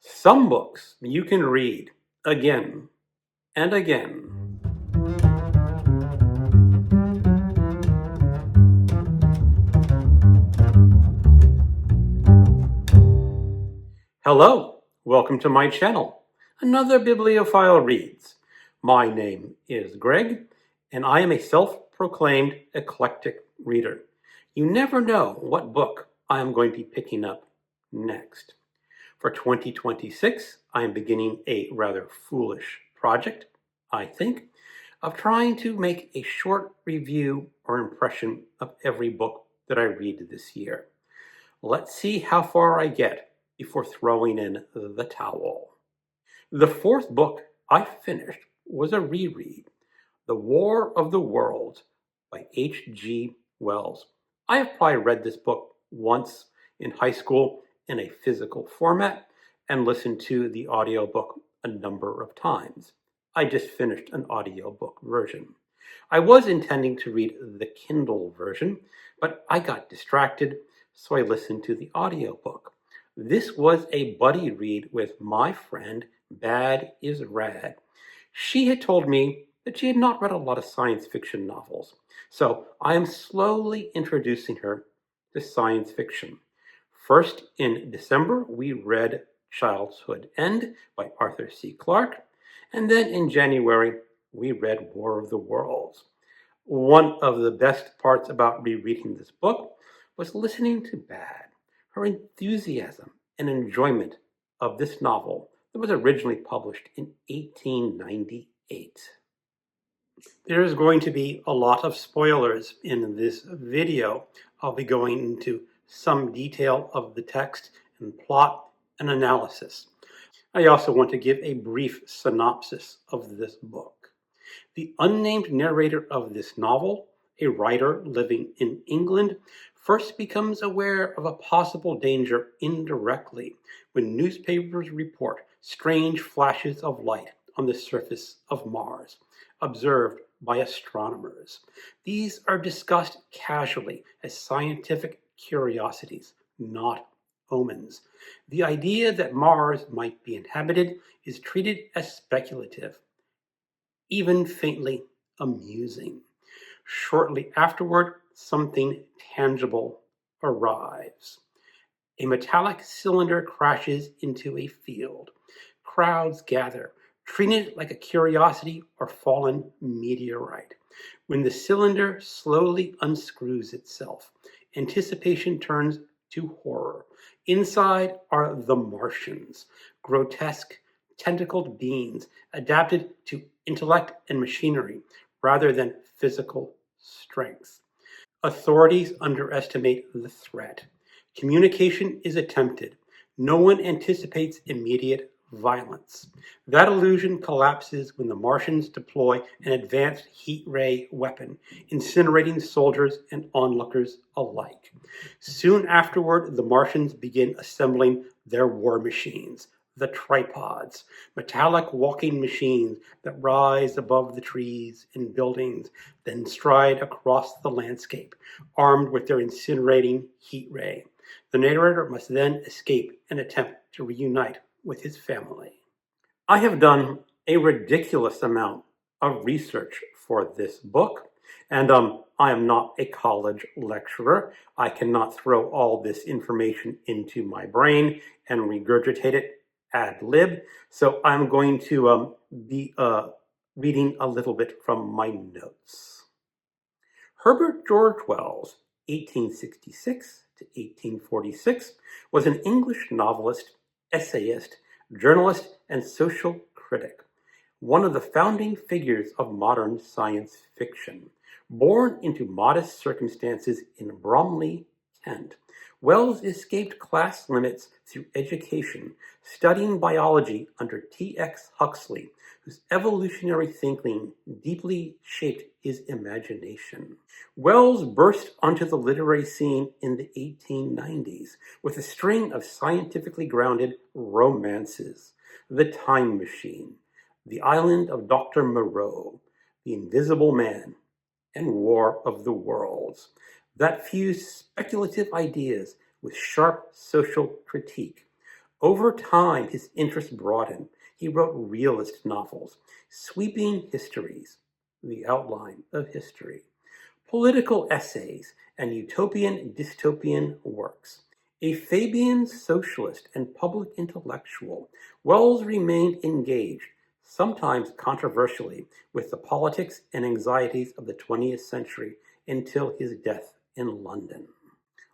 Some books you can read again and again. Hello, welcome to my channel. Another Bibliophile Reads. My name is Greg, and I am a self-proclaimed eclectic reader. You never know what book I am going to be picking up next. For 2026, I am beginning a rather foolish project, I think, of trying to make a short review or impression of every book that I read this year. Let's see how far I get before throwing in the towel. The fourth book I finished was a reread, The War of the Worlds by H.G. Wells. I have probably read this book once in high school in a physical format and listened to the audiobook a number of times. I just finished an audiobook version. I was intending to read the Kindle version, but I got distracted, so I listened to the audiobook. This was a buddy read with my friend, Bad Is Rad. She had told me that she had not read a lot of science fiction novels, so I am slowly introducing her to science fiction. First, in December, we read Childhood's End by Arthur C. Clarke, and then in January, we read War of the Worlds. One of the best parts about rereading this book was listening to Bad, her enthusiasm and enjoyment of this novel that was originally published in 1898. There is going to be a lot of spoilers in this video. I'll be going into some detail of the text and plot and analysis. I also want to give a brief synopsis of this book. The unnamed narrator of this novel, a writer living in England, first becomes aware of a possible danger indirectly when newspapers report strange flashes of light on the surface of Mars, observed by astronomers. These are discussed casually as scientific curiosities, not omens. The idea that Mars might be inhabited is treated as speculative, even faintly amusing. Shortly afterward, something tangible arrives. A metallic cylinder crashes into a field. Crowds gather, treating it like a curiosity or fallen meteorite. When the cylinder slowly unscrews itself, anticipation turns to horror. Inside are the Martians, grotesque, tentacled beings adapted to intellect and machinery rather than physical strength. Authorities underestimate the threat. Communication is attempted. No one anticipates immediate violence. That illusion collapses when the Martians deploy an advanced heat ray weapon, incinerating soldiers and onlookers alike. Soon afterward, the Martians begin assembling their war machines, the tripods, metallic walking machines that rise above the trees and buildings, then stride across the landscape, armed with their incinerating heat ray. The narrator must then escape and attempt to reunite with his family. I have done a ridiculous amount of research for this book, and I am not a college lecturer. I cannot throw all this information into my brain and regurgitate it ad lib, so I'm going to be reading a little bit from my notes. Herbert George Wells, 1866 to 1846, was an English novelist, essayist, journalist, and social critic, one of the founding figures of modern science fiction. Born into modest circumstances in Bromley, Kent, Wells escaped class limits through education, studying biology under T.X. Huxley, whose evolutionary thinking deeply shaped his imagination. Wells burst onto the literary scene in the 1890s with a string of scientifically grounded romances: The Time Machine, The Island of Dr. Moreau, The Invisible Man, and War of the Worlds, that fused speculative ideas with sharp social critique. Over time, his interest broadened. He wrote realist novels, sweeping histories, the outline of history, political essays, and utopian dystopian works. A Fabian socialist and public intellectual, Wells remained engaged, sometimes controversially, with the politics and anxieties of the 20th century until his death in London.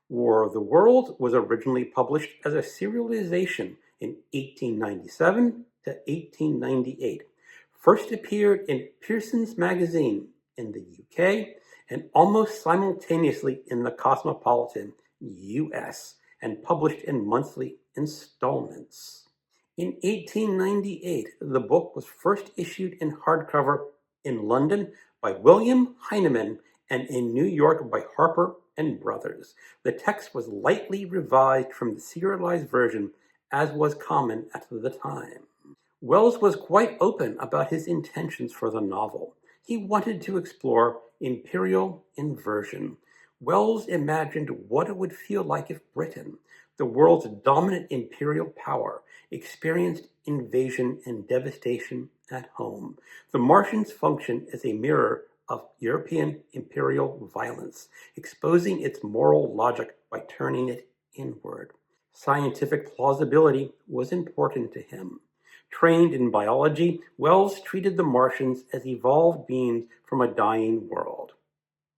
War of the Worlds was originally published as a serialization in 1897 to 1898. First appeared in Pearson's Magazine in the UK and almost simultaneously in the Cosmopolitan US and published in monthly installments. In 1898, the book was first issued in hardcover in London by William Heinemann and in New York by Harper and Brothers. The text was lightly revised from the serialized version, as was common at the time. Wells was quite open about his intentions for the novel. He wanted to explore imperial inversion. Wells imagined what it would feel like if Britain, the world's dominant imperial power, experienced invasion and devastation at home. The Martians function as a mirror of European imperial violence, exposing its moral logic by turning it inward. Scientific plausibility was important to him. Trained in biology, Wells treated the Martians as evolved beings from a dying world,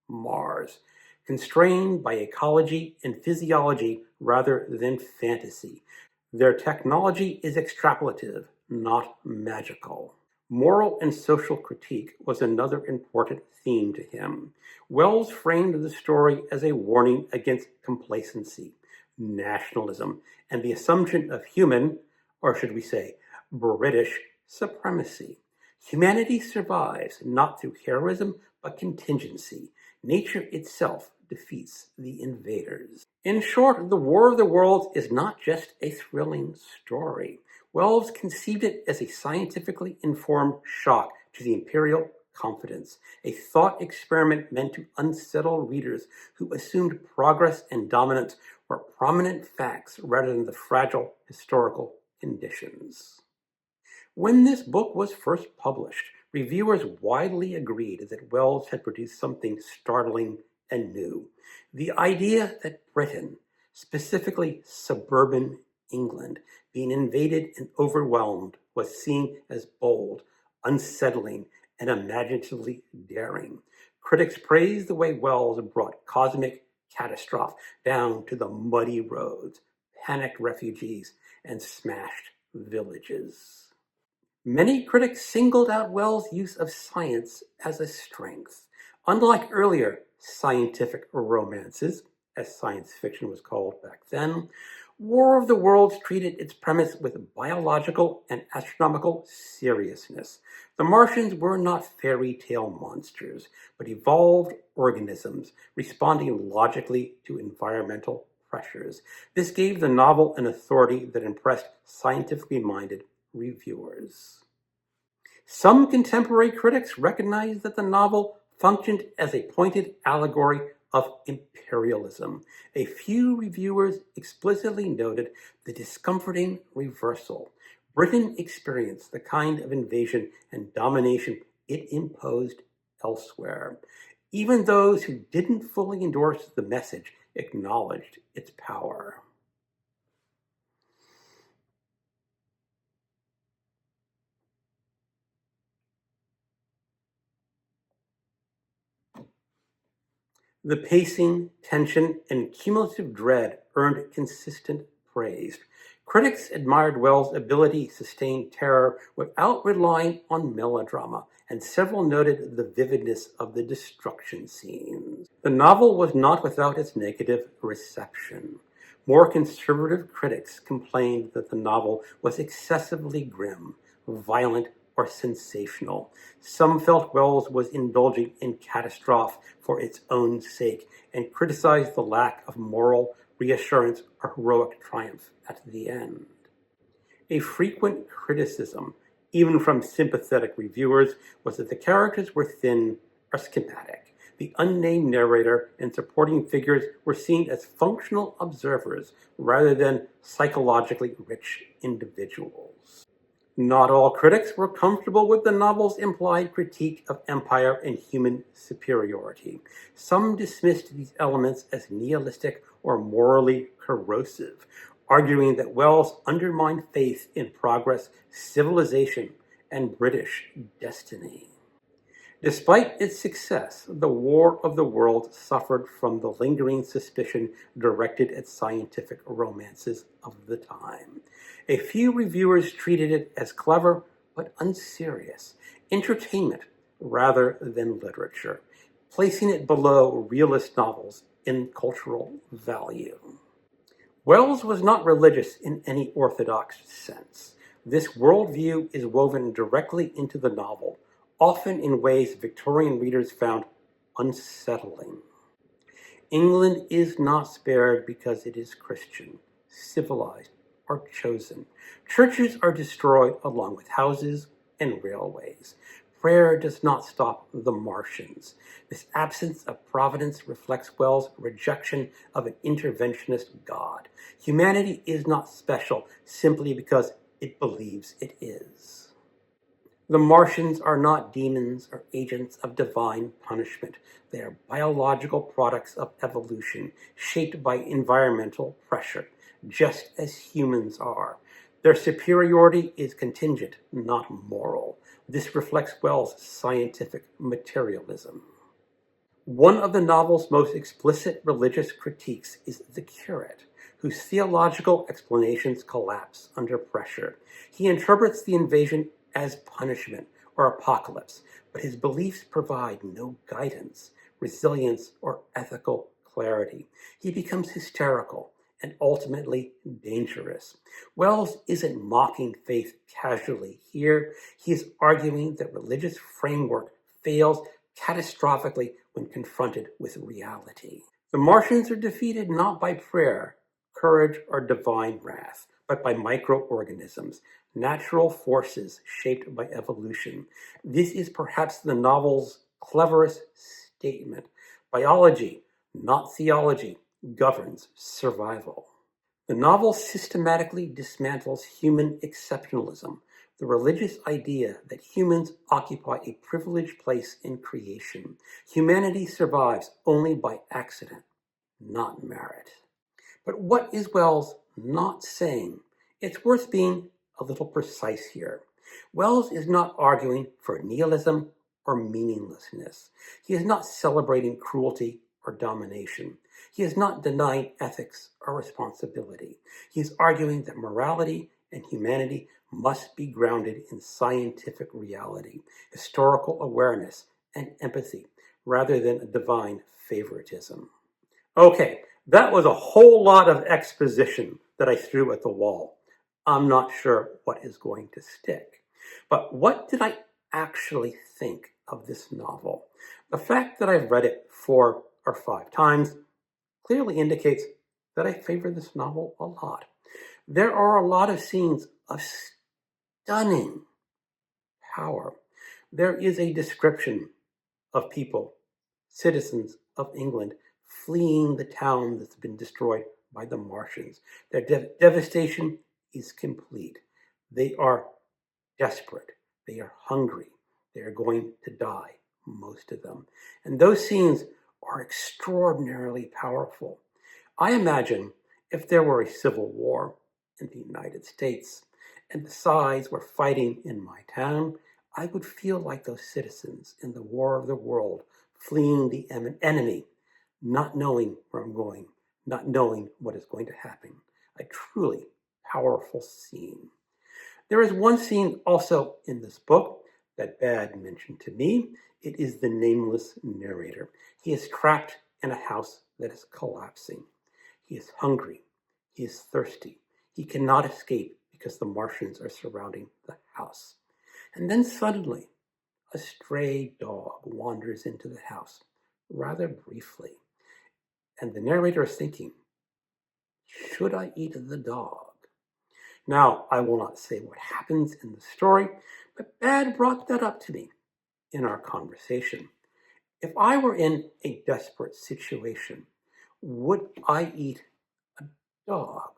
Mars, constrained by ecology and physiology rather than fantasy. Their technology is extrapolative, not magical. Moral and social critique was another important theme to him. Wells framed the story as a warning against complacency, nationalism, and the assumption of human, or should we say, British supremacy. Humanity survives not through heroism, but contingency. Nature itself defeats the invaders. In short, The War of the Worlds is not just a thrilling story. Wells conceived it as a scientifically informed shock to the imperial confidence, a thought experiment meant to unsettle readers who assumed progress and dominance were prominent facts rather than the fragile historical conditions. When this book was first published, reviewers widely agreed that Wells had produced something startling and new. The idea that Britain, specifically suburban England, being invaded and overwhelmed was seen as bold, unsettling, and imaginatively daring. Critics praised the way Wells brought cosmic catastrophe down to the muddy roads, panicked refugees, and smashed villages. Many critics singled out Wells' use of science as a strength. Unlike earlier scientific romances, as science fiction was called back then, War of the Worlds treated its premise with biological and astronomical seriousness. The Martians were not fairy tale monsters, but evolved organisms responding logically to environmental pressures. This gave the novel an authority that impressed scientifically minded reviewers. Some contemporary critics recognized that the novel functioned as a pointed allegory of imperialism. A few reviewers explicitly noted the discomforting reversal. Britain experienced the kind of invasion and domination it imposed elsewhere. Even those who didn't fully endorse the message acknowledged its power. The pacing, tension, and cumulative dread earned consistent praise. Critics admired Wells' ability to sustain terror without relying on melodrama, and several noted the vividness of the destruction scenes. The novel was not without its negative reception. More conservative critics complained that the novel was excessively grim, violent, or sensational. Some felt Wells was indulging in catastrophe for its own sake and criticized the lack of moral reassurance or heroic triumph at the end. A frequent criticism, even from sympathetic reviewers, was that the characters were thin or schematic. The unnamed narrator and supporting figures were seen as functional observers rather than psychologically rich individuals. Not all critics were comfortable with the novel's implied critique of empire and human superiority. Some dismissed these elements as nihilistic or morally corrosive, arguing that Wells undermined faith in progress, civilization, and British destiny. Despite its success, The War of the Worlds suffered from the lingering suspicion directed at scientific romances of the time. A few reviewers treated it as clever but unserious entertainment rather than literature, placing it below realist novels in cultural value. Wells was not religious in any orthodox sense. This worldview is woven directly into the novel, often in ways Victorian readers found unsettling. England is not spared because it is Christian, civilized, or chosen. Churches are destroyed along with houses and railways. Prayer does not stop the Martians. This absence of providence reflects Wells' rejection of an interventionist God. Humanity is not special simply because it believes it is. The Martians are not demons or agents of divine punishment. They are biological products of evolution, shaped by environmental pressure, just as humans are. Their superiority is contingent, not moral. This reflects Wells' scientific materialism. One of the novel's most explicit religious critiques is the curate, whose theological explanations collapse under pressure. He interprets the invasion as punishment or apocalypse, but his beliefs provide no guidance, resilience, or ethical clarity. He becomes hysterical and ultimately dangerous. Wells isn't mocking faith casually here. He is arguing that religious framework fails catastrophically when confronted with reality. The Martians are defeated not by prayer, courage, or divine wrath, but by microorganisms, natural forces shaped by evolution. This is perhaps the novel's cleverest statement. Biology, not theology, governs survival. The novel systematically dismantles human exceptionalism, the religious idea that humans occupy a privileged place in creation. Humanity survives only by accident, not merit. But what is Wells not saying? It's worth being a little precise here. Wells is not arguing for nihilism or meaninglessness. He is not celebrating cruelty or domination. He is not denying ethics or responsibility. He is arguing that morality and humanity must be grounded in scientific reality, historical awareness, and empathy, rather than a divine favoritism. Okay, that was a whole lot of exposition that I threw at the wall. I'm not sure what is going to stick. But what did I actually think of this novel? The fact that I've read it 4 or 5 times clearly indicates that I favor this novel a lot. There are a lot of scenes of stunning power. There is a description of people, citizens of England, fleeing the town that's been destroyed by the Martians. Their devastation is complete. They are desperate. They are hungry. They are going to die, most of them. And those scenes are extraordinarily powerful. I imagine if there were a civil war in the United States and the sides were fighting in my town, I would feel like those citizens in the War of the World, fleeing the enemy, not knowing where I'm going, not knowing what is going to happen. A truly powerful scene. There is one scene also in this book that Bad mentioned to me. It is the nameless narrator. He is trapped in a house that is collapsing. He is hungry. He is thirsty. He cannot escape because the Martians are surrounding the house. And then suddenly, a stray dog wanders into the house, rather briefly. And the narrator is thinking, should I eat the dog? Now, I will not say what happens in the story, but Bad brought that up to me in our conversation. If I were in a desperate situation, would I eat a dog?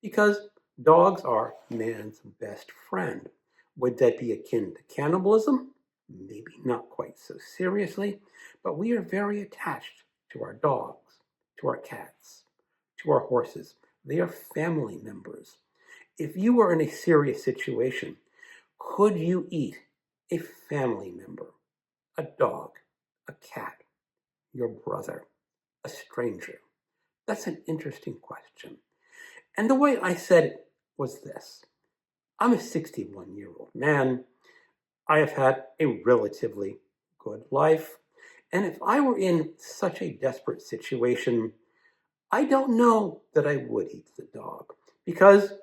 Because dogs are man's best friend. Would that be akin to cannibalism? Maybe not quite so seriously, but we are very attached to our dogs, to our cats, to our horses. They are family members. If you were in a serious situation, could you eat a family member, a dog, a cat, your brother, a stranger? That's an interesting question. And the way I said it was this. I'm a 61-year-old man. I have had a relatively good life. And if I were in such a desperate situation, I don't know that I would eat the dog because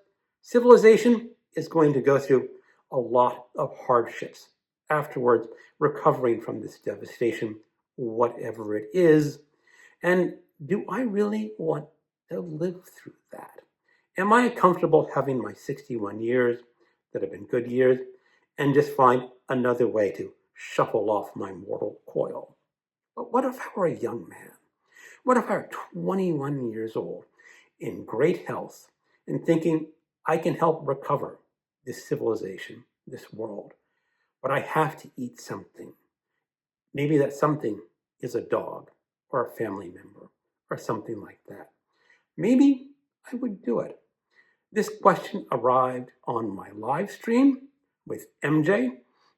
civilization is going to go through a lot of hardships afterwards, recovering from this devastation, whatever it is. And do I really want to live through that? Am I comfortable having my 61 years that have been good years and just find another way to shuffle off my mortal coil? But what if I were a young man? What if I were 21 years old, in great health, and thinking I can help recover this civilization, this world, but I have to eat something? Maybe that something is a dog or a family member or something like that. Maybe I would do it. This question arrived on my live stream with MJ.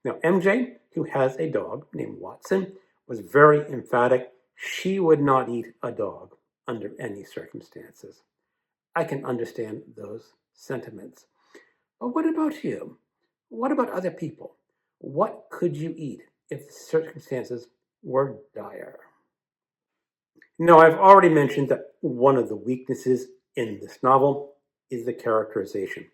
Now, MJ, who has a dog named Watson, was very emphatic. She would not eat a dog under any circumstances. I can understand those sentiments. But what about you? What about other people? What could you eat if the circumstances were dire? Now, I've already mentioned that one of the weaknesses in this novel is the characterization.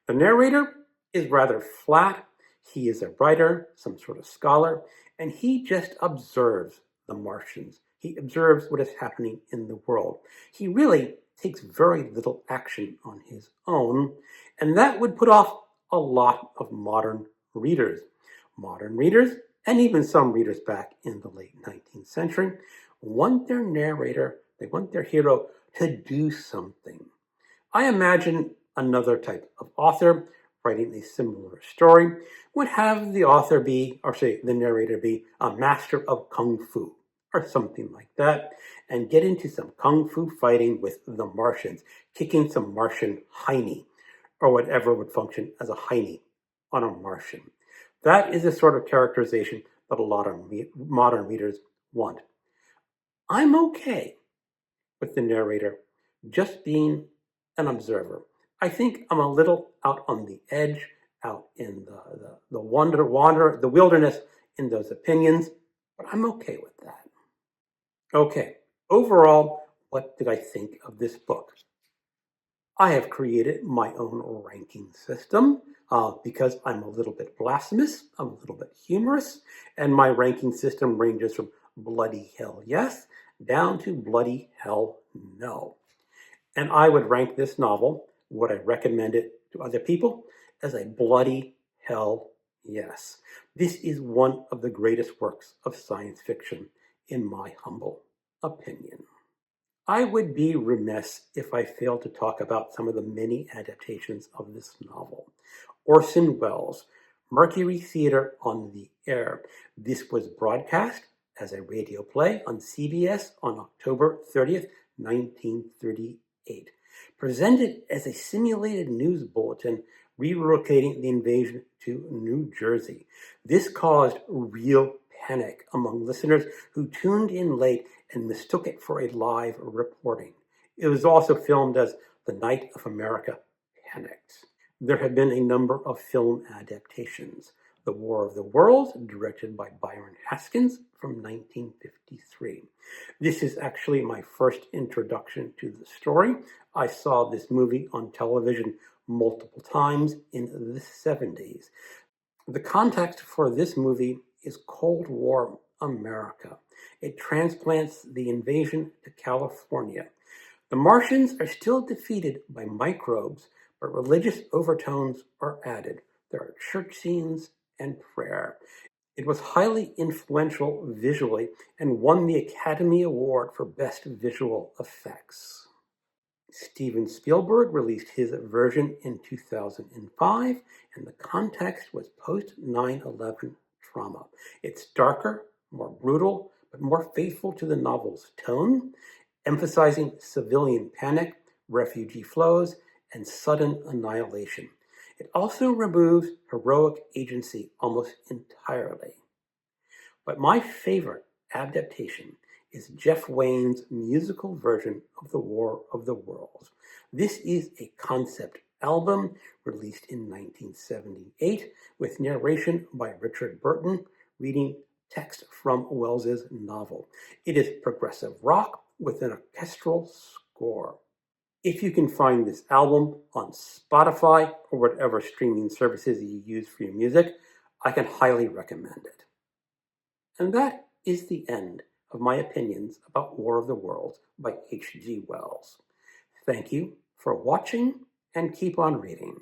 The narrator is rather flat. He is a writer, some sort of scholar, and he just observes the Martians. He observes what is happening in the world. He really takes very little action on his own, and that would put off a lot of modern readers. Modern readers, and even some readers back in the late 19th century, want their narrator, they want their hero to do something. I imagine another type of author writing a similar story would have the author be, or say the narrator be, a master of kung fu or something like that, and get into some kung fu fighting with the Martians, kicking some Martian heine, or whatever would function as a heine on a Martian. That is the sort of characterization that a lot of modern readers want. I'm okay with the narrator just being an observer. I think I'm a little out on the edge, out in the the wilderness in those opinions, but I'm okay with that. Okay, overall, what did I think of this book? I have created my own ranking system because I'm a little bit blasphemous, I'm a little bit humorous, and my ranking system ranges from bloody hell yes down to bloody hell no. And I would rank this novel, would I recommend it to other people, as a bloody hell yes. This is one of the greatest works of science fiction, in my humble opinion. I would be remiss if I failed to talk about some of the many adaptations of this novel. Orson Welles, Mercury Theater on the Air. This was broadcast as a radio play on CBS on October 30th, 1938. Presented as a simulated news bulletin relocating the invasion to New Jersey. This caused real panic among listeners who tuned in late and mistook it for a live reporting. It was also filmed as The Night of America Panicked. There have been a number of film adaptations. The War of the Worlds, directed by Byron Haskins from 1953. This is actually my first introduction to the story. I saw this movie on television multiple times in the 70s. The context for this movie is Cold War America. It transplants the invasion to California. The Martians are still defeated by microbes, but religious overtones are added. There are church scenes and prayer. It was highly influential visually and won the Academy Award for Best Visual Effects. Steven Spielberg released his version in 2005, and the context was post 9/11 trauma. It's darker, more brutal, but more faithful to the novel's tone, emphasizing civilian panic, refugee flows, and sudden annihilation. It also removes heroic agency almost entirely. But my favorite adaptation is Jeff Wayne's musical version of The War of the Worlds. This is a concept album released in 1978 with narration by Richard Burton reading text from Wells's novel. It is progressive rock with an orchestral score. If you can find this album on Spotify or whatever streaming services you use for your music, I can highly recommend it. And that is the end of my opinions about War of the Worlds by H.G. Wells. Thank you for watching and keep on reading.